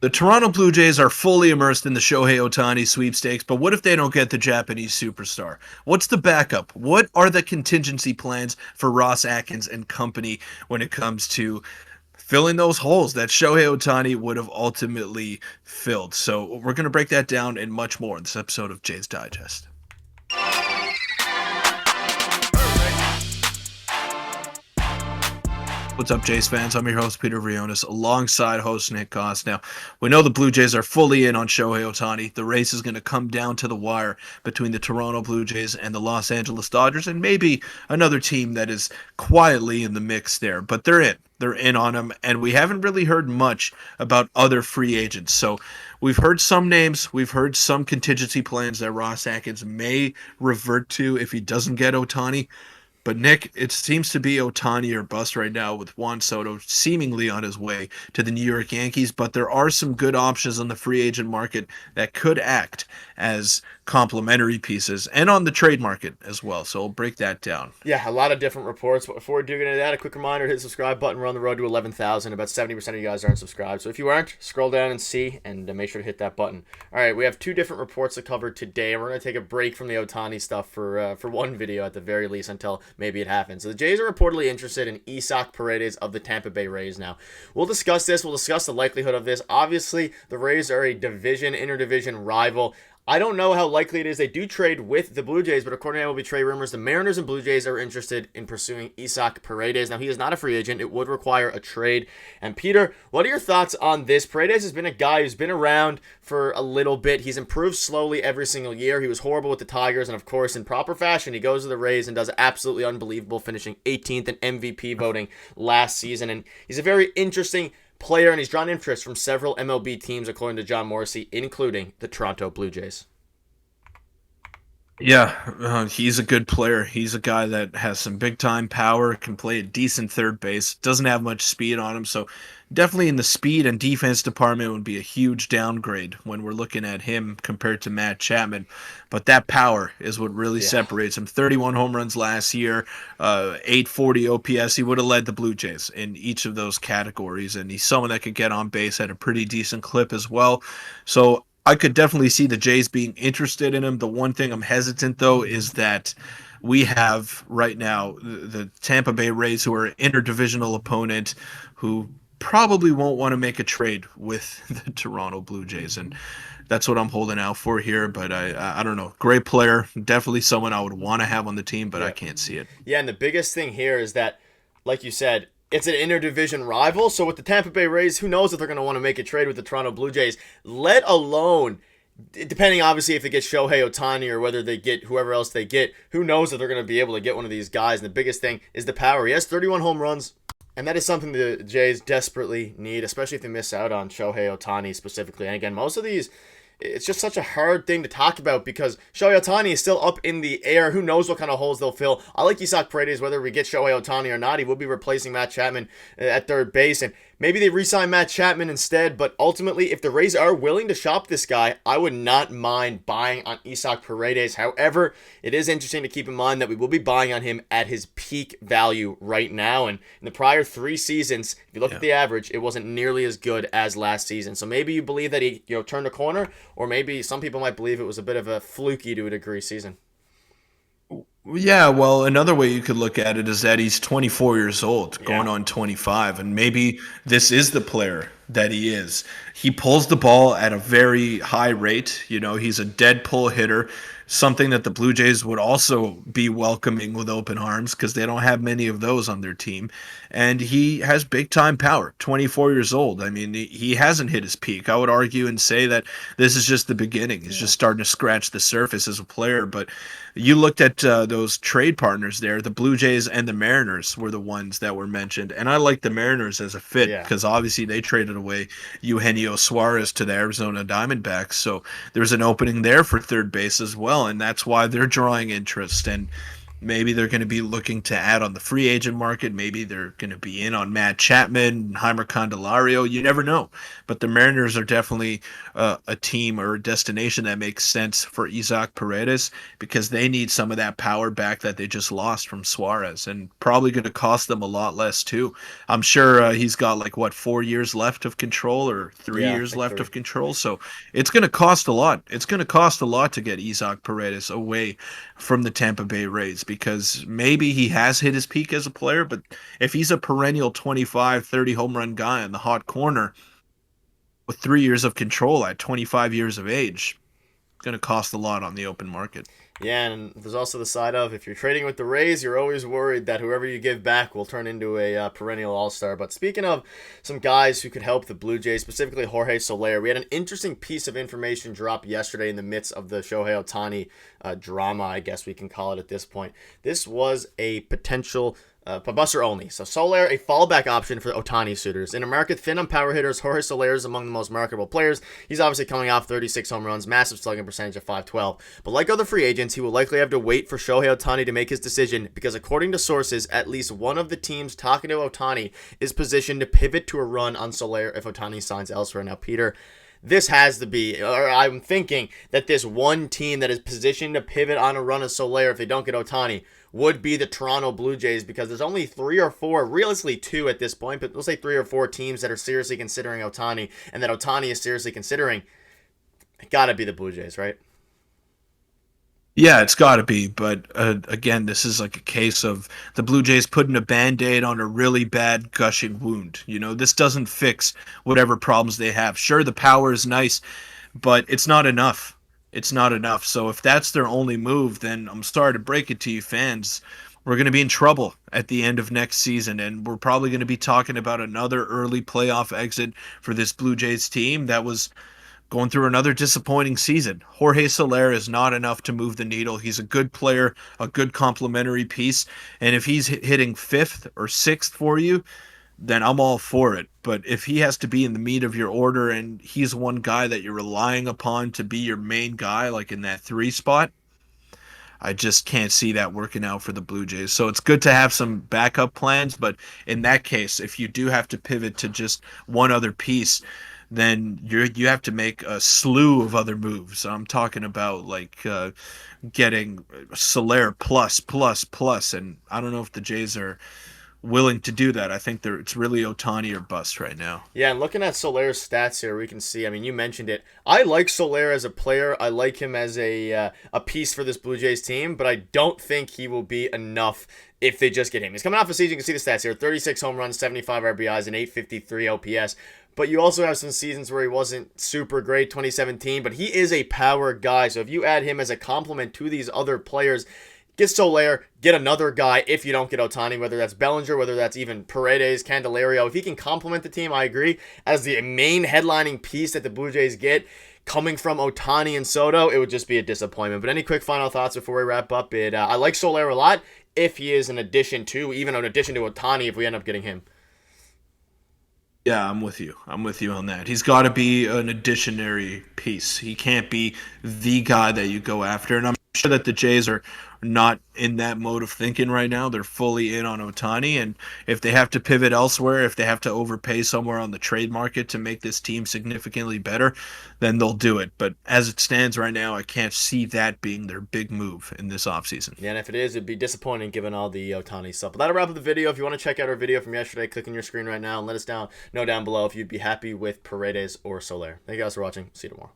The Toronto Blue Jays are fully immersed in the Shohei Ohtani sweepstakes, but what if they don't get the Japanese superstar? What's the backup? What are the contingency plans for Ross Atkins and company when it comes to filling those holes that Shohei Ohtani would have ultimately filled? So we're going to break that down and much more in this episode of Jays Digest. What's up, Jays fans? I'm your host, Peter Vryonis, alongside host Nick Gosse. Now, we know the Blue Jays are fully in on Shohei Ohtani. The race is going to come down to the wire between the Toronto Blue Jays and the Los Angeles Dodgers, and maybe another team that is quietly in the mix there. But they're in. They're in on him, and we haven't really heard much about other free agents. So we've heard some names. We've heard some contingency plans that Ross Atkins may revert to if he doesn't get Ohtani. But Nick, it seems to be Ohtani or bust right now with Juan Soto seemingly on his way to the New York Yankees. But there are some good options on the free agent market that could act as complementary pieces and on the trade market as well. So we'll break that down. Yeah, a lot of different reports. But before we dig into that, a quick reminder, hit the subscribe button. We're on the road to 11,000. About 70% of you guys aren't subscribed. So if you aren't, scroll down and see, and make sure to hit that button. All right, we have two different reports to cover today. We're going to take a break from the Ohtani stuff for one video at the very least until maybe it happens. So the Jays are reportedly interested in Isaac Peredes of the Tampa Bay Rays now. We'll discuss this. We'll discuss the likelihood of this. Obviously, the Rays are a interdivision rival. I don't know how likely it is they do trade with the Blue Jays, but according to MLB trade rumors, the Mariners and Blue Jays are interested in pursuing Isaac Peredes. Now, he is not a free agent. It would require a trade. And Peter, what are your thoughts on this? Paredes has been a guy who's been around for a little bit. He's improved slowly every single year. He was horrible with the Tigers, and of course, in proper fashion, he goes to the Rays and does absolutely unbelievable, finishing 18th in MVP voting last season. And he's a very interesting player, and he's drawn interest from several MLB teams, according to John Morrissey, including the Toronto Blue Jays. Yeah, he's a good player. He's a guy that has some big time power, can play a decent third base, doesn't have much speed on him. So definitely in the speed and defense department would be a huge downgrade when we're looking at him compared to Matt Chapman. But that power is what really separates him. 31 home runs last year, 840 OPS. He would have led the Blue Jays in each of those categories. And he's someone that could get on base at a pretty decent clip as well. So I could definitely see the Jays being interested in him. The one thing I'm hesitant, though, is that we have right now the Tampa Bay Rays, who are an interdivisional opponent, who probably won't want to make a trade with the Toronto Blue Jays. And that's what I'm holding out for here. But I don't know. Great player. Definitely someone I would want to have on the team, but I can't see it. Yeah, and the biggest thing here is that, like you said, it's an interdivision rival. So with the Tampa Bay Rays, who knows if they're going to want to make a trade with the Toronto Blue Jays, let alone, depending obviously if they get Shohei Ohtani or whether they get whoever else they get, who knows if they're going to be able to get one of these guys. And the biggest thing is the power. He has 31 home runs, and that is something the Jays desperately need, especially if they miss out on Shohei Ohtani specifically. And again, most of these, it's just such a hard thing to talk about because Shohei Ohtani is still up in the air. Who knows what kind of holes they'll fill. I like Isaac Peredes, whether we get Shohei Ohtani or not. He will be replacing Matt Chapman at third base. And maybe they re-sign Matt Chapman instead. But ultimately, if the Rays are willing to shop this guy, I would not mind buying on Isaac Peredes. However, it is interesting to keep in mind that we will be buying on him at his peak value right now. And in the prior 3 seasons, if you look at the average, it wasn't nearly as good as last season. So maybe you believe that he turned a corner, or maybe some people might believe it was a bit of a fluky to a degree season. Yeah, well, another way you could look at it is that he's 24 years old, going on 25, and maybe this is the player that he is. He pulls the ball at a very high rate. He's a dead pull hitter, something that the Blue Jays would also be welcoming with open arms because they don't have many of those on their team. And he has big time power, 24 years old. I mean, he hasn't hit his peak. I would argue and say that this is just the beginning. He's just starting to scratch the surface as a player. But you looked at those trade partners there, the Blue Jays and the Mariners were the ones that were mentioned. And I like the Mariners as a fit because obviously they traded away Eugenio Suarez to the Arizona Diamondbacks. So there's an opening there for third base as well. And that's why they're drawing interest. And Maybe they're going to be looking to add on the free agent market. Maybe they're going to be in on Matt Chapman, Heimer Candelario. You never know. But the Mariners are definitely a team or a destination that makes sense for Isaac Peredes because they need some of that power back that they just lost from Suarez, and probably going to cost them a lot less too. I'm sure he's got like what 4 years left of control or three Yeah, years like left three. of control. So it's going to cost a lot. It's going to cost a lot to get Isaac Paredes away from the Tampa Bay Rays because maybe he has hit his peak as a player, but if he's a perennial 25, 30 home run guy in the hot corner with 3 years of control at 25 years of age, it's going to cost a lot on the open market. Yeah, and there's also the side of if you're trading with the Rays, you're always worried that whoever you give back will turn into a perennial all-star. But speaking of some guys who could help the Blue Jays, specifically Jorge Soler, we had an interesting piece of information drop yesterday in the midst of the Shohei Ohtani drama, I guess we can call it at this point. This was a potential Buster only. So Soler, a fallback option for Ohtani suitors. In America, thin on power hitters, Jorge Soler is among the most marketable players. He's obviously coming off 36 home runs, massive slugging percentage of 512. But like other free agents, he will likely have to wait for Shohei Ohtani to make his decision because according to sources, at least one of the teams talking to Ohtani is positioned to pivot to a run on Soler if Ohtani signs elsewhere. Now, Peter, this has to be, or I'm thinking that this one team that is positioned to pivot on a run of Soler if they don't get Ohtani would be the Toronto Blue Jays because there's only 3 or 4, realistically 2 at this point, but we'll say 3 or 4 teams that are seriously considering Ohtani and that Ohtani is seriously considering. It gotta be the Blue Jays, right? Yeah, it's got to be. But again, this is like a case of the Blue Jays putting a band-aid on a really bad gushing wound. This doesn't fix whatever problems they have. Sure, the power is nice, but it's not enough. It's not enough. So if that's their only move, then I'm sorry to break it to you fans. We're going to be in trouble at the end of next season, and we're probably going to be talking about another early playoff exit for this Blue Jays team that was going through another disappointing season. Jorge Soler is not enough to move the needle. He's a good player, a good complementary piece, and if he's hitting fifth or sixth for you, then I'm all for it. But if he has to be in the meat of your order and he's one guy that you're relying upon to be your main guy, like in that three spot, I just can't see that working out for the Blue Jays. So it's good to have some backup plans, but in that case, if you do have to pivot to just one other piece, then you have to make a slew of other moves. I'm talking about like getting Soler plus plus plus, and I don't know if the Jays are willing to do that. I think it's really Ohtani or bust right now. Yeah, and looking at Soler's stats here, we can see. I mean, you mentioned it. I like Soler as a player. I like him as a piece for this Blue Jays team, but I don't think he will be enough if they just get him. He's coming off a season. You can see the stats here: 36 home runs, 75 RBIs, and 853 OPS. But you also have some seasons where he wasn't super great, 2017. But he is a power guy. So if you add him as a complement to these other players, get Soler, get another guy if you don't get Ohtani, whether that's Bellinger, whether that's even Paredes, Candelario. If he can complement the team, I agree. As the main headlining piece that the Blue Jays get, coming from Ohtani and Soto, it would just be a disappointment. But any quick final thoughts before we wrap up? I like Soler a lot if he is an addition to, even an addition to Ohtani if we end up getting him. Yeah, I'm with you. I'm with you on that. He's got to be an additionary piece. He can't be the guy that you go after. And I'm sure that the Jays are not in that mode of thinking right now. They're fully in on Ohtani. And if they have to pivot elsewhere, if they have to overpay somewhere on the trade market to make this team significantly better, then they'll do it. But as it stands right now, I can't see that being their big move in this offseason. Yeah, and if it is, it'd be disappointing given all the Ohtani stuff. But that'll wrap up the video. If you want to check out our video from yesterday, click on your screen right now and let us know down below if you'd be happy with Paredes or Soler. Thank you guys for watching. See you tomorrow.